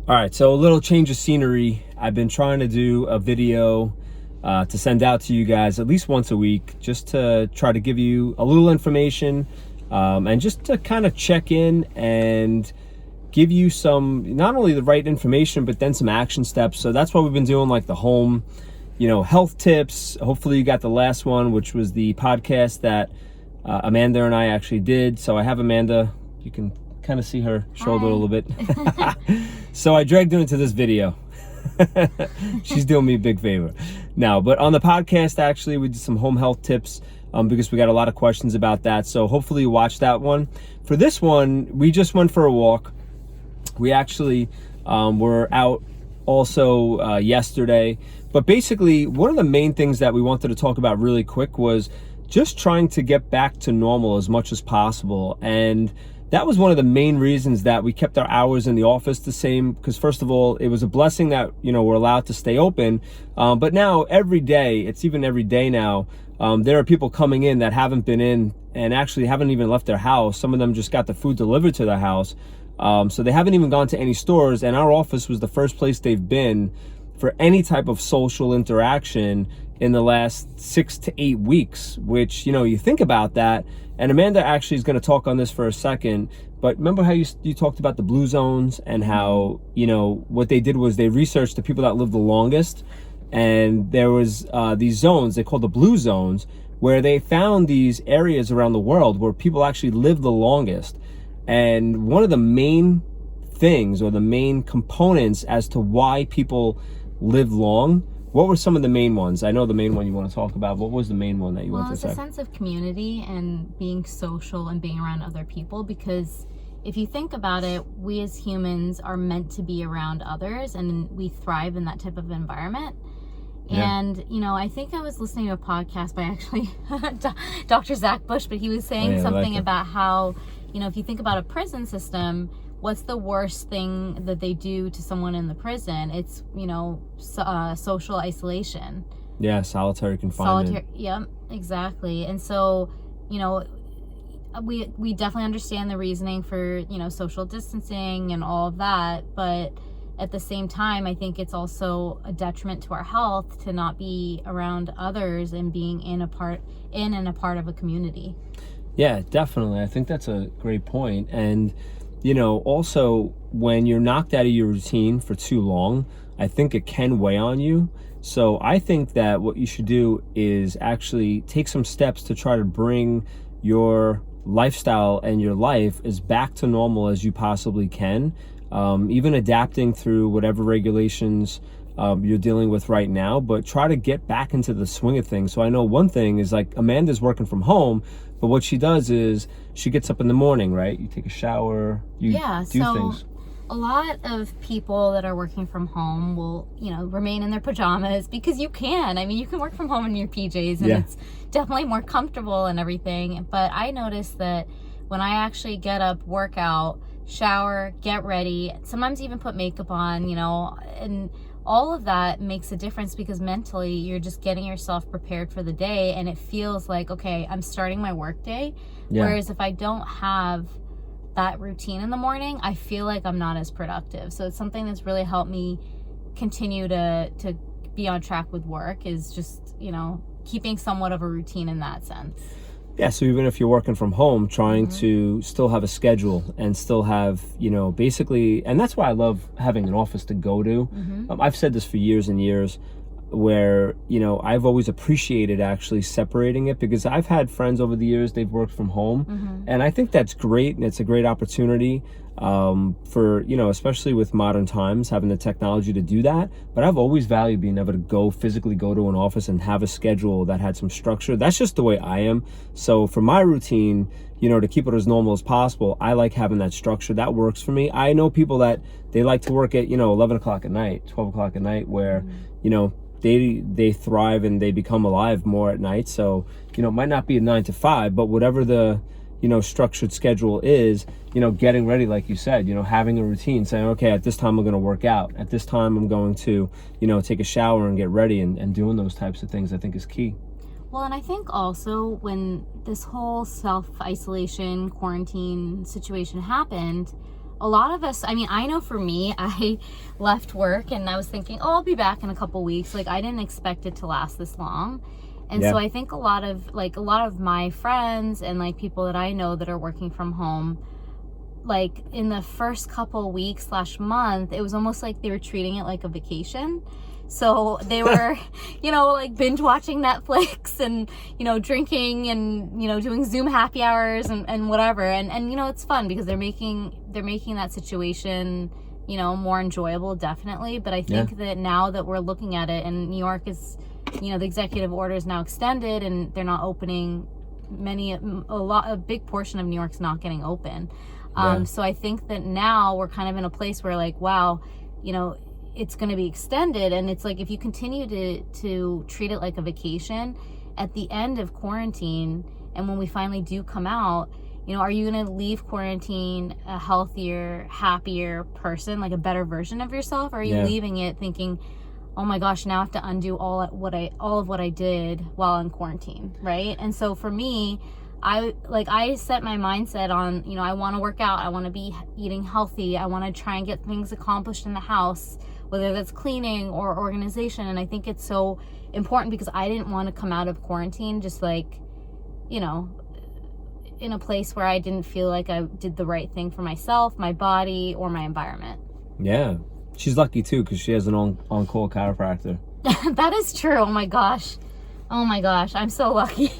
All right, so a little change of scenery. I've been trying to do a video to send out to you guys at least once a week, just to try to give you a little information and just to kind of check in and give you some, not only the right information, but then some action steps. So that's what we've been doing, like the home, health tips. Hopefully you got the last one, which was the podcast that Amanda and I actually did. So I have Amanda, you can kind of see her shoulder a little bit. So I dragged her into this video. She's doing me a big favor. Now, but on the podcast, actually, we did some home health tips because we got a lot of questions about that. So hopefully you watched that one. For this one, we just went for a walk. We actually were out also yesterday. But basically, one of the main things that we wanted to talk about really quick was just trying to get back to normal as much as possible. And that was one of the main reasons that we kept our hours in the office the same, because first of all, it was a blessing that, we're allowed to stay open. But now every day, it's even every day now, there are people coming in that haven't been in and actually haven't even left their house. Some of them just got the food delivered to their house. So they haven't even gone to any stores, and our office was the first place they've been for any type of social interaction in the last 6 to 8 weeks, which, you think about that. And Amanda actually is going to talk on this for a second, but remember how you talked about the blue zones and how, what they did was they researched the people that lived the longest, and there was these zones, they called the blue zones, where they found these areas around the world where people actually live the longest. And one of the main things or the main components as to why people live long, what were some of the main ones? I know the main one you want to talk about. What was the main one that you want to say? Well, it's a sense of community and being social and being around other people, because if you think about it, we as humans are meant to be around others, and we thrive in that type of environment. Yeah. And, I think I was listening to a podcast by actually Dr. Zach Bush, but he was saying something about how, if you think about a prison system, what's the worst thing that they do to someone in the prison? It's, social isolation. Yeah, solitary confinement. Yeah, exactly. And so, we definitely understand the reasoning for, social distancing and all of that. But at the same time, I think it's also a detriment to our health to not be around others and being in and a part of a community. Yeah, definitely. I think that's a great point. And also when you're knocked out of your routine for too long, I think it can weigh on you. So I think that what you should do is actually take some steps to try to bring your lifestyle and your life as back to normal as you possibly can. Even adapting through whatever regulations you're dealing with right now, but try to get back into the swing of things. So I know one thing is, like, Amanda's working from home, but what she does is she gets up in the morning, right? You take a shower, do things. A lot of people that are working from home will, remain in their pajamas because you can. I mean, you can work from home in your PJs, and it's definitely more comfortable and everything. But I noticed that when I actually get up, work out, shower, get ready, sometimes even put makeup on, and all of that makes a difference, because mentally you're just getting yourself prepared for the day, and it feels like, okay, I'm starting my work day. Yeah. Whereas if I don't have that routine in the morning, I feel like I'm not as productive. So it's something that's really helped me continue to be on track with work, is just, keeping somewhat of a routine in that sense. Yeah, so even if you're working from home, trying to still have a schedule and still have, basically, and that's why I love having an office to go to. I've said this for years and years, where, I've always appreciated actually separating it, because I've had friends over the years, they've worked from home, and I think that's great, and it's a great opportunity for, especially with modern times, having the technology to do that. But I've always valued being able to physically go to an office and have a schedule that had some structure. That's just the way I am. So for my routine, to keep it as normal as possible, I like having that structure. That works for me. I know people that they like to work at, 11 o'clock at night, 12 o'clock at night, where, they thrive and they become alive more at night. So, it might not be a 9 to 5, but whatever the, structured schedule is, getting ready, like you said, having a routine, saying, okay, at this time I'm going to work out. At this time I'm going to, take a shower and get ready, and doing those types of things, I think, is key. Well, and I think also when this whole self-isolation, quarantine situation happened, a lot of us, I mean, I know for me, I left work and I was thinking, oh, I'll be back in a couple weeks. Like, I didn't expect it to last this long. And Yeah. so I think a lot of my friends and like people that I know that are working from home, like in the first couple weeks / month, it was almost like they were treating it like a vacation. So they were, like binge watching Netflix and, drinking and, doing Zoom happy hours and whatever. And, it's fun because they're making that situation, more enjoyable, definitely. But I think that now that we're looking at it, and New York is, the executive order is now extended and they're not opening a big portion of New York's not getting open. So I think that now we're kind of in a place where like, wow, it's going to be extended. And it's like, if you continue to treat it like a vacation at the end of quarantine, and when we finally do come out, are you going to leave quarantine a healthier, happier person, like a better version of yourself? Or are you leaving it thinking, oh my gosh, now I have to undo all of what I did while in quarantine, right? And so for me, I set my mindset on, I want to work out, I want to be eating healthy, I want to try and get things accomplished in the house, whether that's cleaning or organization. And I think it's so important because I didn't want to come out of quarantine just like, in a place where I didn't feel like I did the right thing for myself, my body, or my environment. Yeah. She's lucky too because she has an on-call chiropractor. That is true. Oh my gosh. I'm so lucky.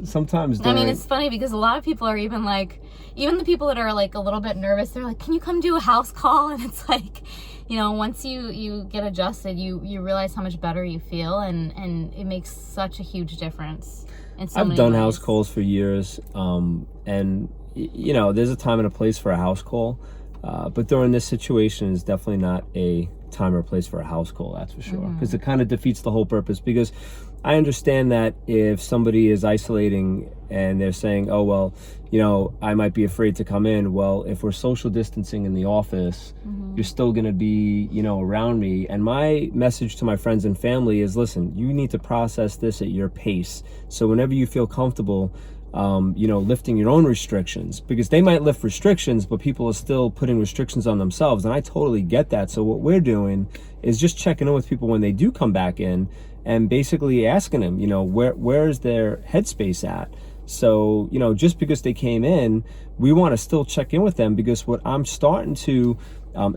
Sometimes I mean, it's funny because a lot of people are even the people that are like a little bit nervous, they're like, can you come do a house call? And it's like, once you get adjusted, you realize how much better you feel, and it makes such a huge difference in so many I've done ways. house calls for years, and there's a time and a place for a house call, but during this situation is definitely not a time or place for a house call, that's for sure, because it kind of defeats the whole purpose. Because I understand that if somebody is isolating and they're saying, oh, well, I might be afraid to come in. Well, if we're social distancing in the office, you're still going to be, around me. And my message to my friends and family is, listen, you need to process this at your pace. So whenever you feel comfortable, lifting your own restrictions, because they might lift restrictions, but people are still putting restrictions on themselves. And I totally get that. So what we're doing is just checking in with people when they do come back in and basically asking them, where is their headspace at? So, just because they came in, we want to still check in with them, because what I'm starting to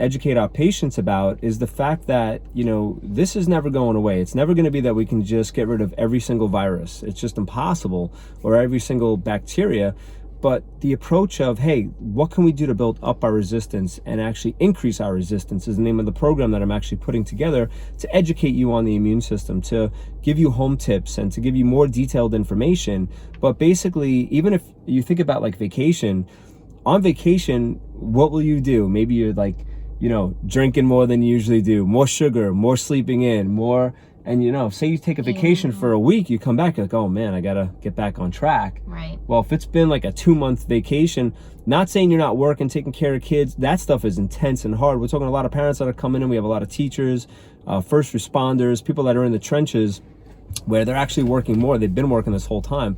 educate our patients about is the fact that, this is never going away. It's never going to be that we can just get rid of every single virus. It's just impossible, or every single bacteria. But the approach of, hey, what can we do to build up our resistance and actually increase our resistance is the name of the program that I'm actually putting together to educate you on the immune system, to give you home tips and to give you more detailed information. But basically, even if you think about like vacation, on vacation, what will you do? Maybe you're like, drinking more than you usually do, more sugar, more sleeping in, more. And say you take a vacation for a week, you come back, you're like, oh man, I gotta get back on track. Right. Well, if it's been like a 2-month vacation, not saying you're not working, taking care of kids, that stuff is intense and hard. We're talking a lot of parents that are coming in. We have a lot of teachers, first responders, people that are in the trenches, where they're actually working more. They've been working this whole time.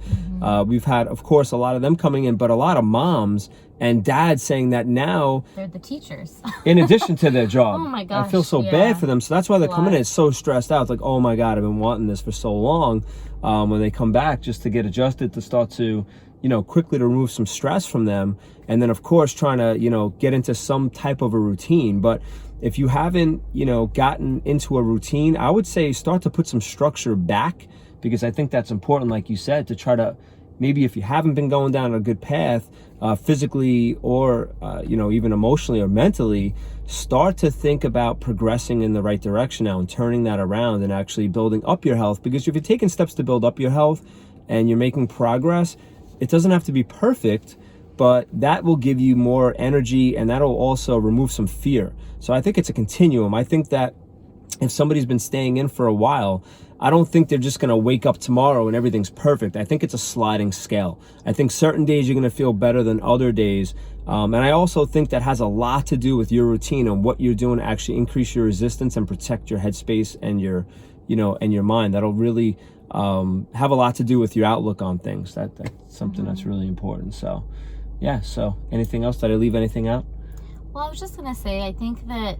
We've had, of course, a lot of them coming in, but a lot of moms and dads saying that now they're the teachers in addition to their job. Oh my gosh, I feel so bad for them. So that's why they're coming in. It's so stressed out. It's like, oh my God, I've been wanting this for so long. When they come back, just to get adjusted, to start to, quickly to remove some stress from them. And then of course, trying to, get into some type of a routine. But if you haven't, gotten into a routine, I would say start to put some structure back, because I think that's important, like you said, to try to, maybe if you haven't been going down a good path, physically or, even emotionally or mentally, start to think about progressing in the right direction now and turning that around and actually building up your health. Because if you're taking steps to build up your health and you're making progress, it doesn't have to be perfect, but that will give you more energy, and that'll also remove some fear. So I think it's a continuum. I think that if somebody's been staying in for a while, I don't think they're just going to wake up tomorrow and everything's perfect. I think it's a sliding scale. I think certain days you're going to feel better than other days. And I also think that has a lot to do with your routine and what you're doing to actually increase your resistance and protect your headspace and your, and your mind. That'll really have a lot to do with your outlook on things. That's something that's really important. So, yeah, so anything else? Did I leave anything out? Well, I was just going to say, I think that,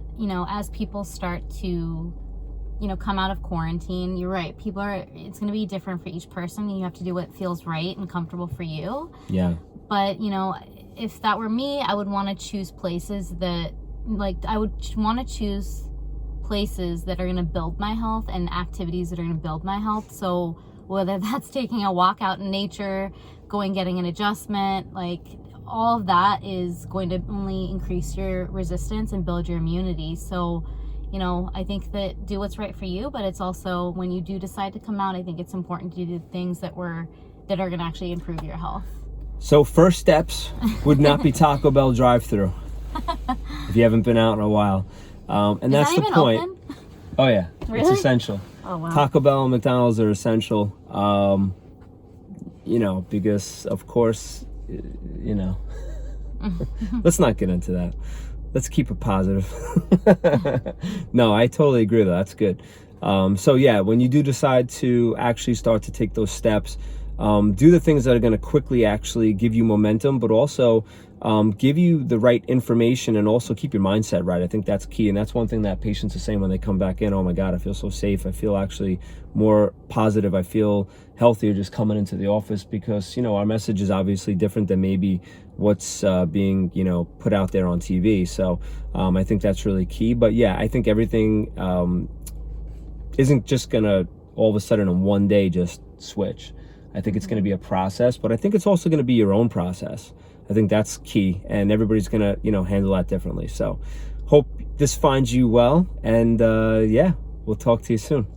as people start to, come out of quarantine, you're right. It's going to be different for each person. You have to do what feels right and comfortable for you. Yeah. But, if that were me, I would want to choose places that, I would want to choose places that are going to build my health and activities that are going to build my health. So whether that's taking a walk out in nature, getting an adjustment, all of that is going to only increase your resistance and build your immunity. So, I think that do what's right for you, but it's also, when you do decide to come out, I think it's important to do things that are going to actually improve your health. So first steps would not be Taco Bell drive-through if you haven't been out in a while. And that's the point. Open? Oh yeah, Really? It's essential. Oh wow. Taco Bell and McDonald's are essential. Because of course, let's not get into that. Let's keep it positive. No, I totally agree though. That's good. So yeah, when you do decide to actually start to take those steps, do the things that are going to quickly actually give you momentum, but also give you the right information, and also keep your mindset right. I think that's key. And that's one thing that patients are saying when they come back in. Oh my God, I feel so safe. I feel actually more positive. I feel healthier just coming into the office, because, our message is obviously different than maybe what's being, put out there on TV. So I think that's really key. But yeah, I think everything isn't just going to all of a sudden in one day just switch. I think it's going to be a process, but I think it's also going to be your own process. I think that's key, and everybody's going to, handle that differently. So hope this finds you well, and yeah, we'll talk to you soon.